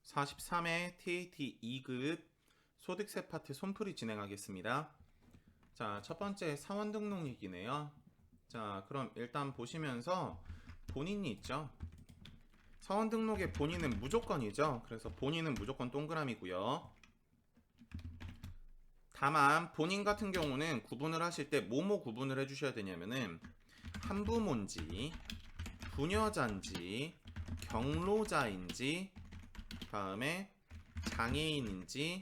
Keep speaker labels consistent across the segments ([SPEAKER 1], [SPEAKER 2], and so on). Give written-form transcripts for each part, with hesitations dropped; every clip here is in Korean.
[SPEAKER 1] 43회 TAT 2급 소득세 파트 손풀이 진행하겠습니다. 자, 첫 번째 사원 등록이네요. 자, 그럼 일단 보시면서 본인이 있죠. 사원 등록의 본인은 무조건이죠. 그래서 본인은 무조건 동그라미고요. 다만 본인 같은 경우는 구분을 하실 때 뭐뭐 구분을 해주셔야 되냐면은 한부모인지 부녀자인지 경로자인지 다음에 장애인인지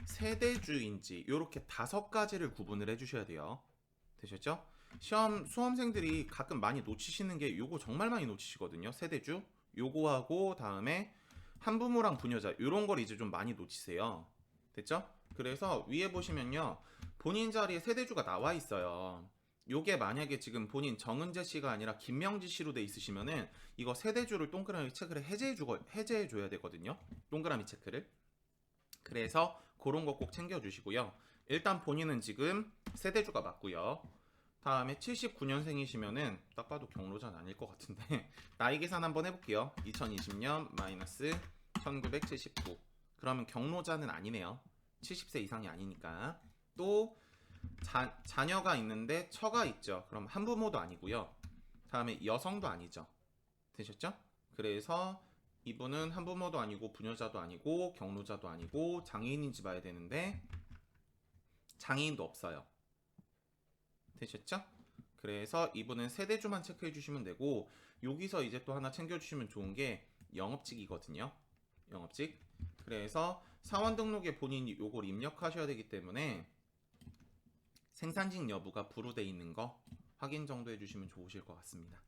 [SPEAKER 1] 세대주인지 이렇게 5가지를 구분을 해주셔야 돼요. 되셨죠? 시험 수험생들이 가끔 많이 놓치시는 게 요거 정말 많이 놓치시거든요. 세대주 요거하고 다음에 한부모랑 부녀자 요런 걸 이제 좀 많이 놓치세요. 됐죠? 그래서 위에 보시면요 본인 자리에 세대주가 나와 있어요. 요게 만약에 지금 본인 정은재 씨가 아니라 김명지 씨로 돼 있으시면은 이거 세대주를 동그라미 체크를 해제해 줘야 되거든요. 동그라미 체크를. 그래서 그런 거 꼭 챙겨 주시고요. 일단 본인은 지금 세대주가 맞고요. 다음에 79년생이시면은 딱 봐도 경로자는 아닐 것 같은데 나이 계산 한번 해볼게요. 2020년 마이너스 1979. 그러면 경로자는 아니네요. 70세 이상이 아니니까. 또 자녀가 있는데 처가 있죠. 그럼 한부모도 아니고요. 다음에 여성도 아니죠. 되셨죠? 그래서 이분은 한부모도 아니고 부녀자도 아니고 경로자도 아니고 장애인인지 봐야 되는데 장애인도 없어요. 되셨죠? 그래서 이분은 세대주만 체크해 주시면 되고 여기서 이제 또 하나 챙겨 주시면 좋은 게 영업직이거든요. 영업직. 그래서 사원 등록에 본인이 요걸 입력하셔야 되기 때문에 생산직 여부가 불우돼 있는 거 확인 정도 해주시면 좋으실 것 같습니다.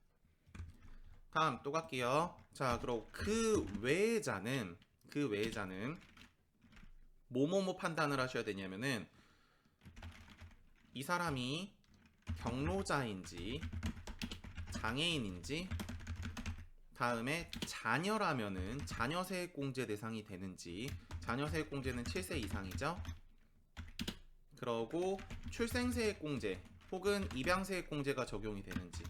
[SPEAKER 1] 다음 또 갈게요. 자, 그리고 그 외자는 뭐뭐뭐 판단을 하셔야 되냐면은 이 사람이 경로자인지 장애인인지 다음에 자녀라면은 자녀세액공제 대상이 되는지 자녀세액공제는 7세 이상이죠. 그러고 출생세액공제 혹은 입양세액공제가 적용이 되는지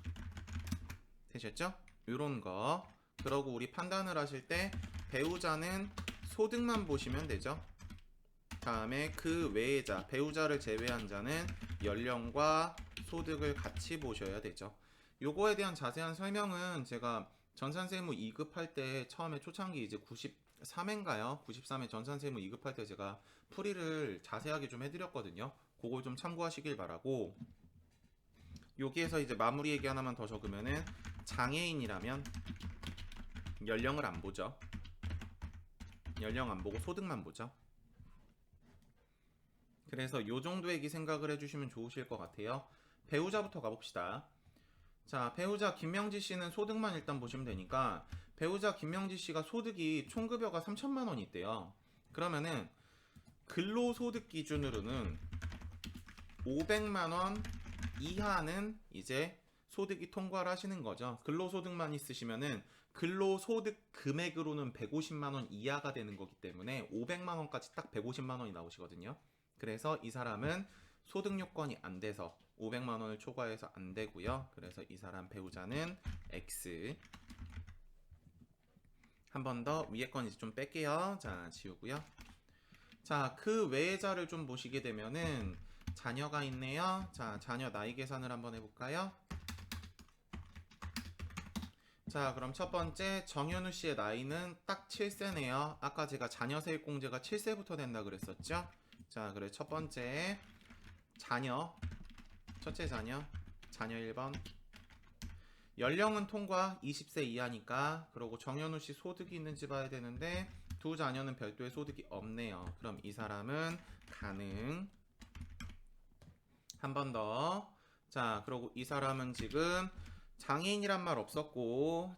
[SPEAKER 1] 되셨죠? 요런 거. 그러고 우리 판단을 하실 때 배우자는 소득만 보시면 되죠. 다음에 그 외의 자, 배우자를 제외한 자는 연령과 소득을 같이 보셔야 되죠. 요거에 대한 자세한 설명은 제가 전산세무 2급 할 때 처음에 초창기 이제 93회인가요? 93회 전산세무 2급 할 때 제가 풀이를 자세하게 좀 해드렸거든요. 그거 좀 참고하시길 바라고 여기에서 이제 마무리 얘기 하나만 더 적으면은 장애인이라면 연령을 안 보죠. 연령 안 보고 소득만 보죠. 그래서 요 정도 얘기 생각을 해주시면 좋으실 것 같아요. 배우자부터 가봅시다. 자, 배우자 김명지 씨는 소득만 일단 보시면 되니까 배우자 김명지 씨가 소득이 총급여가 3천만 원이 있대요. 그러면은 근로소득 기준으로는 500만 원 이하는 이제 소득이 통과를 하시는 거죠. 근로소득만 있으시면은 근로소득 금액으로는 150만 원 이하가 되는 거기 때문에 500만 원까지 딱 150만 원이 나오시거든요. 그래서 이 사람은 소득 요건이 안 돼서 500만 원을 초과해서 안 되고요. 그래서 이 사람 배우자는 X. 한 번 더 위에 건 이제 좀 뺄게요. 자, 지우고요. 자, 그 외의 자를 좀 보시게 되면은 자녀가 있네요. 자, 자녀 나이 계산을 한번 해볼까요? 자, 그럼 첫 번째 정현우 씨의 나이는 딱 7세네요. 아까 제가 자녀세액공제가 7세부터 된다 그랬었죠? 자, 그래 첫 번째 자녀, 첫째 자녀 1번. 연령은 통과 20세 이하니까. 그리고 정현우 씨 소득이 있는지 봐야 되는데 두 자녀는 별도의 소득이 없네요. 그럼 이 사람은 가능. 한 번 더. 자, 그리고 이 사람은 지금 장애인이란 말 없었고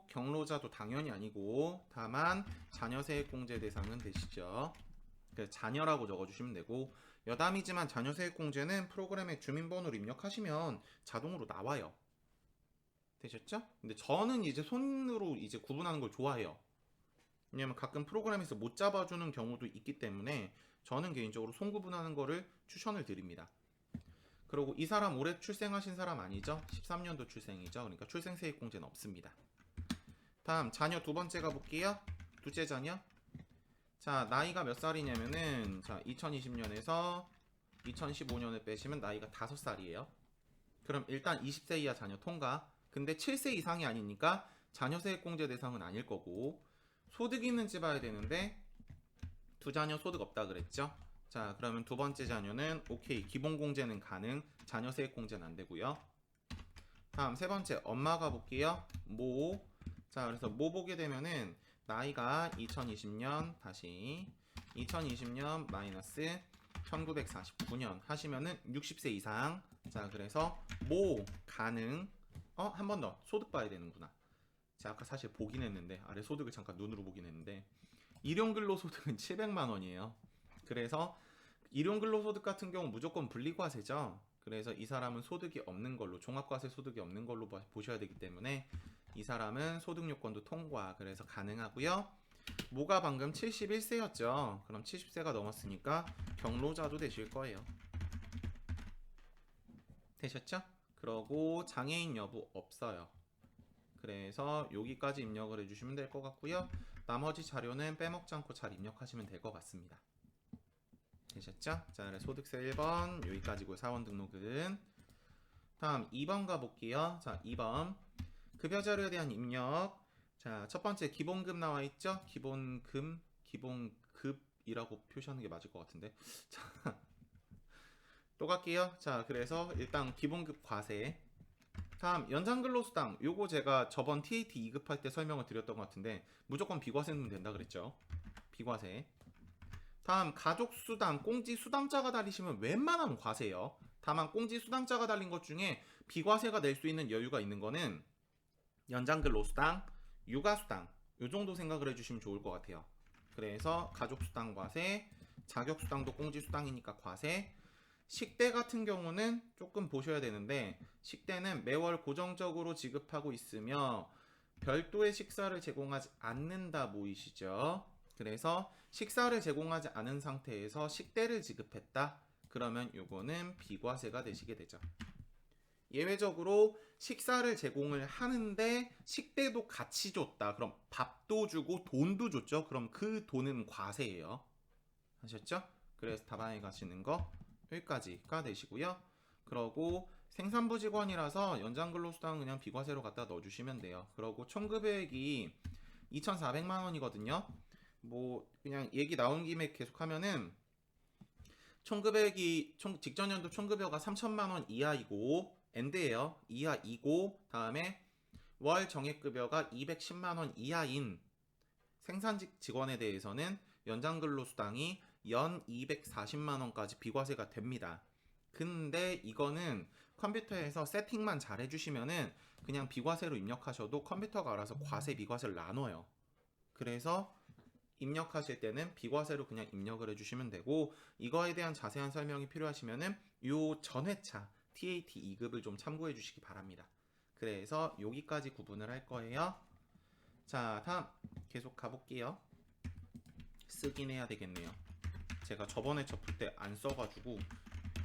[SPEAKER 1] 경로자도 당연히 아니고 다만 자녀세액공제 대상은 되시죠. 자녀라고 적어주시면 되고 여담이지만 자녀세액공제는 프로그램에 주민번호를 입력하시면 자동으로 나와요. 되셨죠? 근데 저는 이제 손으로 이제 구분하는 걸 좋아해요. 왜냐면 가끔 프로그램에서 못 잡아주는 경우도 있기 때문에 저는 개인적으로 손 구분하는 거를 추천을 드립니다. 그리고 이 사람 올해 출생하신 사람 아니죠? 13년도 출생이죠. 그러니까 출생세액공제는 없습니다. 다음 자녀 두 번째 가볼게요. 둘째 자녀. 자, 나이가 몇 살이냐면은 자, 2020년에서 2015년을 빼시면 나이가 5살이에요. 그럼 일단 20세 이하 자녀 통과. 근데 7세 이상이 아니니까 자녀세액공제 대상은 아닐 거고, 소득이 있는지 봐야 되는데 두 자녀 소득 없다 그랬죠. 자, 그러면 두 번째 자녀는 오케이, 기본공제는 가능, 자녀세액공제는 안 되고요. 다음 세 번째 엄마가 볼게요. 모. 자, 그래서 모 보게 되면은 나이가 2020년 다시 2020년 마이너스 1949년 하시면은 60세 이상. 자, 그래서 모 가능. 한 번 더 소득 봐야 되는구나. 제가 아까 사실 보긴 했는데 아래 소득을 잠깐 눈으로 보긴 했는데 일용근로소득은 700만 원이에요. 그래서 일용근로소득 같은 경우 무조건 분리과세죠. 그래서 이 사람은 소득이 없는 걸로, 종합과세 소득이 없는 걸로 보셔야 되기 때문에 이 사람은 소득요건도 통과. 그래서 가능하고요. 모가 방금 71세였죠. 그럼 70세가 넘었으니까 경로자도 되실 거예요. 되셨죠? 그러고 장애인 여부 없어요. 그래서 여기까지 입력을 해주시면 될 것 같고요. 나머지 자료는 빼먹지 않고 잘 입력하시면 될 것 같습니다. 되셨죠? 자, 그래서 소득세 1번 여기까지고 사원 등록은. 다음 2번 가볼게요. 자, 2번 급여 자료에 대한 입력. 자, 첫 번째 기본급 나와 있죠? 기본급이라고 표시하는 게 맞을 것 같은데. 자, 또 갈게요. 자, 그래서 일단 기본급 과세. 다음 연장근로수당. 요거 제가 저번 TAT 2급할 때 설명을 드렸던 것 같은데 무조건 비과세는 된다 그랬죠. 비과세. 다음 가족수당, 꽁지수당자가 달리시면 웬만하면 과세예요. 다만 꽁지수당자가 달린 것 중에 비과세가 낼 수 있는 여유가 있는 거는 연장근로수당, 육아수당 요 정도 생각을 해주시면 좋을 것 같아요. 그래서 가족수당 과세, 자격수당도 꽁지수당이니까 과세. 식대 같은 경우는 조금 보셔야 되는데 식대는 매월 고정적으로 지급하고 있으며 별도의 식사를 제공하지 않는다 보이시죠? 그래서 식사를 제공하지 않은 상태에서 식대를 지급했다. 그러면 요거는 비과세가 되시게 되죠. 예외적으로 식사를 제공을 하는데 식대도 같이 줬다. 그럼 밥도 주고 돈도 줬죠. 그럼 그 돈은 과세예요. 아셨죠? 그래서 답안에 가시는 거 여기까지가 되시고요. 그러고 생산부 직원이라서 연장근로수당 그냥 비과세로 갖다 넣어주시면 돼요. 그러고 총급액이 2,400만 원이거든요. 뭐 그냥 얘기 나온 김에 계속하면은 총급액이 직전 연도 총급여가 3천만 원 이하이고 엔드예요. 이하이고 다음에 월 정액급여가 210만 원 이하인 생산직 직원에 대해서는 연장근로수당이 연 240만 원까지 비과세가 됩니다. 근데 이거는 컴퓨터에서 세팅만 잘 해주시면은 그냥 비과세로 입력하셔도 컴퓨터가 알아서 과세 비과세를 나눠요. 그래서 입력하실 때는 비과세로 그냥 입력을 해주시면 되고, 이거에 대한 자세한 설명이 필요하시면은 요 전회차 TAT 2급을 좀 참고해 주시기 바랍니다. 그래서 여기까지 구분을 할 거예요. 자, 다음 계속 가볼게요. 쓰긴 해야 되겠네요. 제가 저번에 접을 때 안 써가지고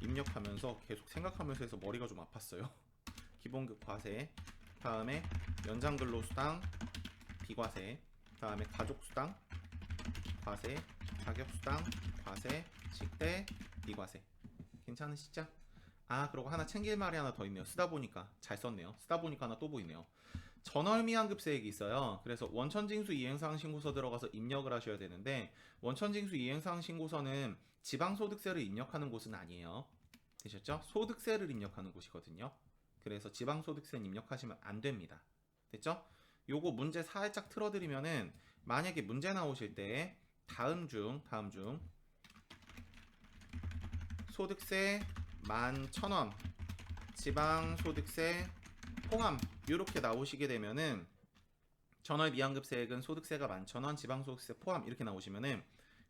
[SPEAKER 1] 입력하면서 계속 생각하면서 해서 머리가 좀 아팠어요. 기본급 과세, 다음에 연장근로수당 비과세, 다음에 가족수당 과세, 자격수당 과세, 식대 비과세. 괜찮으시죠? 아, 그리고 하나 챙길 말이 하나 더 있네요. 쓰다 보니까 잘 썼네요. 쓰다 보니까 하나 또 보이네요. 전월미환급세액이 있어요. 그래서 원천징수 이행사항 신고서 들어가서 입력을 하셔야 되는데, 원천징수 이행사항 신고서는 지방소득세를 입력하는 곳은 아니에요. 되셨죠? 소득세를 입력하는 곳이거든요. 그래서 지방소득세는 입력하시면 안 됩니다. 됐죠? 요거 문제 살짝 틀어드리면은, 만약에 문제 나오실 때 다음 중 소득세 11,000원, 지방소득세 포함 이렇게 나오시게 되면은, 전월 미환급세액은 소득세가 11,000원, 지방소득세 포함 이렇게 나오시면은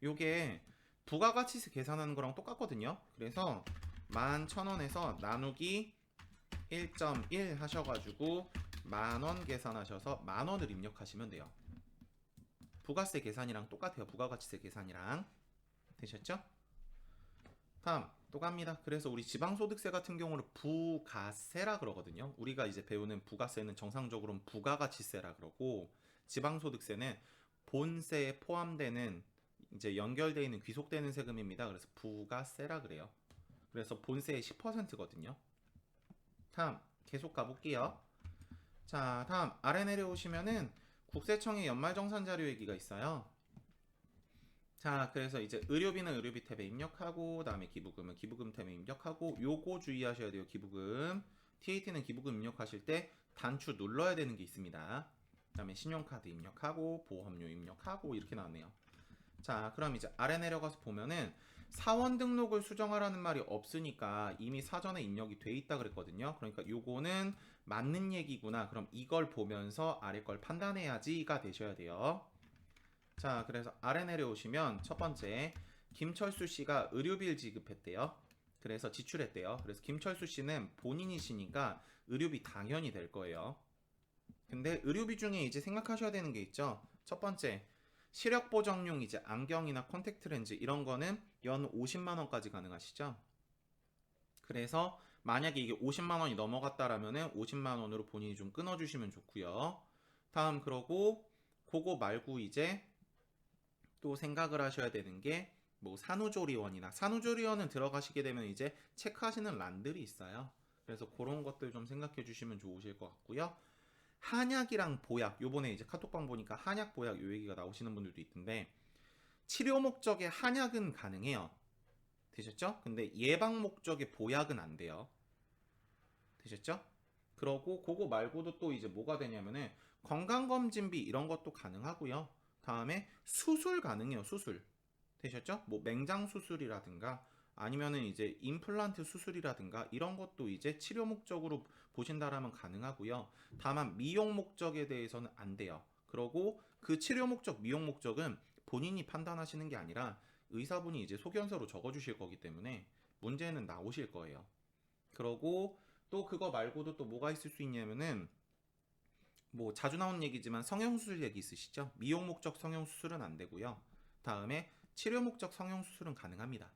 [SPEAKER 1] 요게 부가가치세 계산하는 거랑 똑같거든요. 그래서 11,000원에서 나누기 1.1 하셔가지고 만원 계산하셔서 만원을 입력하시면 돼요. 부가세 계산이랑 똑같아요. 부가가치세 계산이랑. 되셨죠? 다음 또 갑니다. 그래서 우리 지방소득세 같은 경우는 부가세라 그러거든요. 우리가 이제 배우는 부가세는 정상적으로는 부가가치세라 그러고, 지방소득세는 본세에 포함되는 이제 연결되어 있는 귀속되는 세금입니다. 그래서 부가세라 그래요. 그래서 본세의 10%거든요. 다음 계속 가볼게요. 자, 다음 아래 내려오시면은 국세청의 연말정산자료얘기가 있어요. 자, 그래서 이제 의료비는 의료비 탭에 입력하고, 다음에 기부금은 기부금 탭에 입력하고, 요거 주의하셔야 돼요. 기부금. TAT는 기부금 입력하실 때 단추 눌러야 되는 게 있습니다. 다음에 신용카드 입력하고, 보험료 입력하고, 이렇게 나왔네요. 자, 그럼 이제 아래 내려가서 보면은 사원 등록을 수정하라는 말이 없으니까 이미 사전에 입력이 돼 있다 그랬거든요. 그러니까 요거는 맞는 얘기구나. 그럼 이걸 보면서 아래 걸 판단해야지가 되셔야 돼요. 자, 그래서 아래 내려오시면 첫 번째 김철수 씨가 의료비를 지급했대요. 그래서 지출했대요. 그래서 김철수 씨는 본인이시니까 의료비 당연히 될 거예요. 근데 의료비 중에 이제 생각하셔야 되는 게 있죠. 첫 번째, 시력 보정용 이제 안경이나 콘택트 렌즈 이런 거는 연 50만 원까지 가능하시죠. 그래서 만약에 이게 50만 원이 넘어갔다라면은 50만 원으로 본인이 좀 끊어 주시면 좋고요. 다음 그러고 그거 말고 이제 또 생각을 하셔야 되는 게 뭐 산후조리원이나 산후조리원은 들어가시게 되면 이제 체크하시는 란들이 있어요. 그래서 그런 것들 좀 생각해 주시면 좋으실 것 같고요. 한약이랑 보약, 요번에 이제 카톡방 보니까 한약 보약 요 얘기가 나오시는 분들도 있던데 치료 목적의 한약은 가능해요. 되셨죠? 근데 예방 목적의 보약은 안 돼요. 되셨죠? 그러고 그거 말고도 또 이제 뭐가 되냐면은 건강검진비 이런 것도 가능하고요. 다음에 수술 가능해요. 수술. 되셨죠? 뭐 맹장 수술이라든가 아니면은 이제 임플란트 수술이라든가 이런 것도 이제 치료 목적으로 보신다라면 가능하고요. 다만 미용 목적에 대해서는 안 돼요. 그러고 그 치료 목적, 미용 목적은 본인이 판단하시는 게 아니라 의사분이 이제 소견서로 적어주실 거기 때문에 문제는 나오실 거예요. 그러고 또 그거 말고도 또 뭐가 있을 수 있냐면은 뭐 자주 나오는 얘기지만 성형수술 얘기 있으시죠? 미용 목적 성형수술은 안 되고요. 다음에 치료 목적 성형수술은 가능합니다.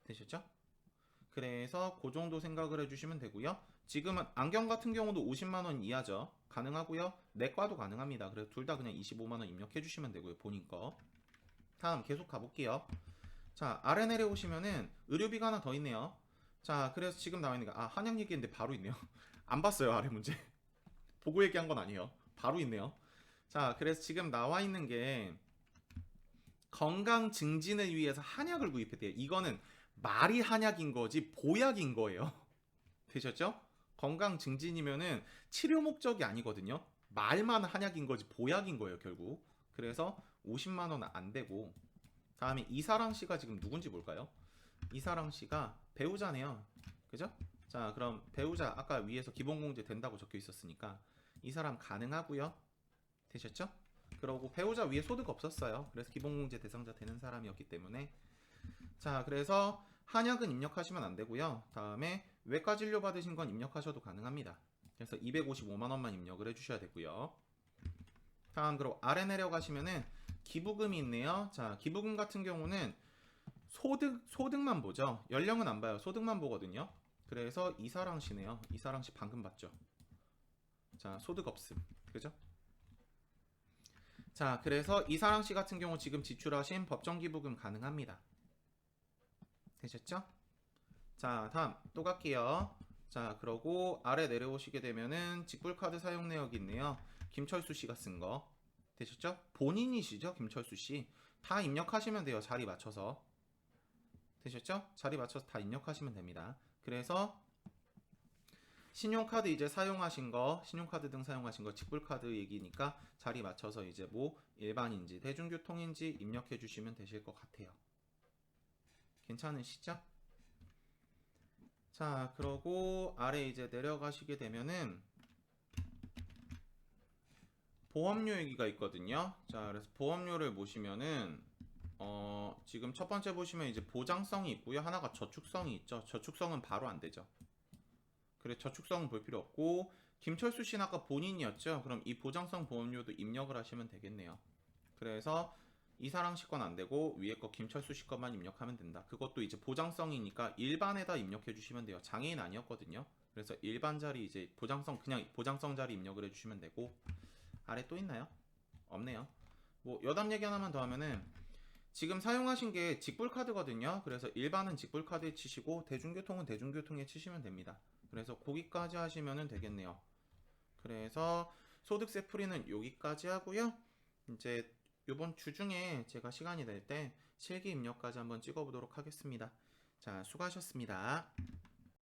[SPEAKER 1] 되셨죠? 그래서 그 정도 생각을 해주시면 되고요. 지금은 안경 같은 경우도 50만 원 이하죠. 가능하고요. 내과도 가능합니다. 그래서 둘 다 그냥 25만 원 입력해 주시면 되고요. 본인 거. 다음 계속 가볼게요. 자, 아래 내려오시면은 의료비가 하나 더 있네요. 자, 그래서 지금 나와 있는 게 한약 얘기인데 바로 있네요. 안 봤어요, 아래 문제. 보고 얘기한 건 아니에요. 바로 있네요. 자, 그래서 지금 나와 있는 게 건강 증진을 위해서 한약을 구입했대요. 이거는 말이 한약인 거지 보약인 거예요. 되셨죠? 건강 증진이면은 치료 목적이 아니거든요. 말만 한약인 거지 보약인 거예요, 결국. 그래서 50만 원은 안 되고 다음에 이사랑 씨가 지금 누군지 볼까요? 이사랑 씨가 배우자네요. 그죠? 자, 그럼 배우자 아까 위에서 기본공제 된다고 적혀 있었으니까 이 사람 가능하고요. 되셨죠? 그러고 배우자 위에 소득 없었어요. 그래서 기본공제 대상자 되는 사람이었기 때문에 자, 그래서 한약은 입력하시면 안 되고요. 다음에 외과 진료 받으신 건 입력하셔도 가능합니다. 그래서 255만 원만 입력을 해주셔야 되고요. 다음 그리고 아래 내려가시면은 기부금이 있네요. 자, 기부금 같은 경우는 소득만 보죠. 연령은 안 봐요. 소득만 보거든요. 그래서 이사랑 씨네요. 이사랑 씨 방금 봤죠. 자, 소득 없음. 그죠? 자, 그래서 이사랑 씨 같은 경우 지금 지출하신 법정 기부금 가능합니다. 되셨죠? 자, 다음 또 갈게요. 자, 그러고 아래 내려오시게 되면은 직불카드 사용 내역이 있네요. 김철수 씨가 쓴 거. 되셨죠? 본인이시죠? 김철수 씨. 다 입력하시면 돼요. 자리 맞춰서. 되셨죠? 자리 맞춰서 다 입력하시면 됩니다. 그래서 신용카드 이제 사용하신 거, 신용카드 등 사용하신 거, 직불카드 얘기니까 자리 맞춰서 이제 뭐 일반인지 대중교통인지 입력해 주시면 되실 것 같아요. 괜찮으시죠? 자, 그러고 아래 이제 내려가시게 되면은 보험료 얘기가 있거든요. 자, 그래서 보험료를 보시면은 지금 첫 번째 보시면 이제 보장성이 있고요. 하나가 저축성이 있죠. 저축성은 바로 안 되죠. 그래 저축성은 볼 필요 없고 김철수 씨는 아까 본인이었죠. 그럼 이 보장성 보험료도 입력을 하시면 되겠네요. 그래서 이사랑 씨 건 안 되고 위에 거 김철수 씨 것만 입력하면 된다. 그것도 이제 보장성이니까 일반에다 입력해 주시면 돼요. 장애인 아니었거든요. 그래서 일반 자리 이제 보장성 그냥 보장성 자리 입력을 해주시면 되고 아래 또 있나요? 없네요. 뭐 여담 얘기 하나만 더 하면은 지금 사용하신 게 직불 카드거든요. 그래서 일반은 직불 카드에 치시고 대중교통은 대중교통에 치시면 됩니다. 그래서 거기까지 하시면 되겠네요. 그래서 소득세 풀이는 여기까지 하고요. 이제 이번 주 중에 제가 시간이 될 때 실기 입력까지 한번 찍어보도록 하겠습니다. 자, 수고하셨습니다.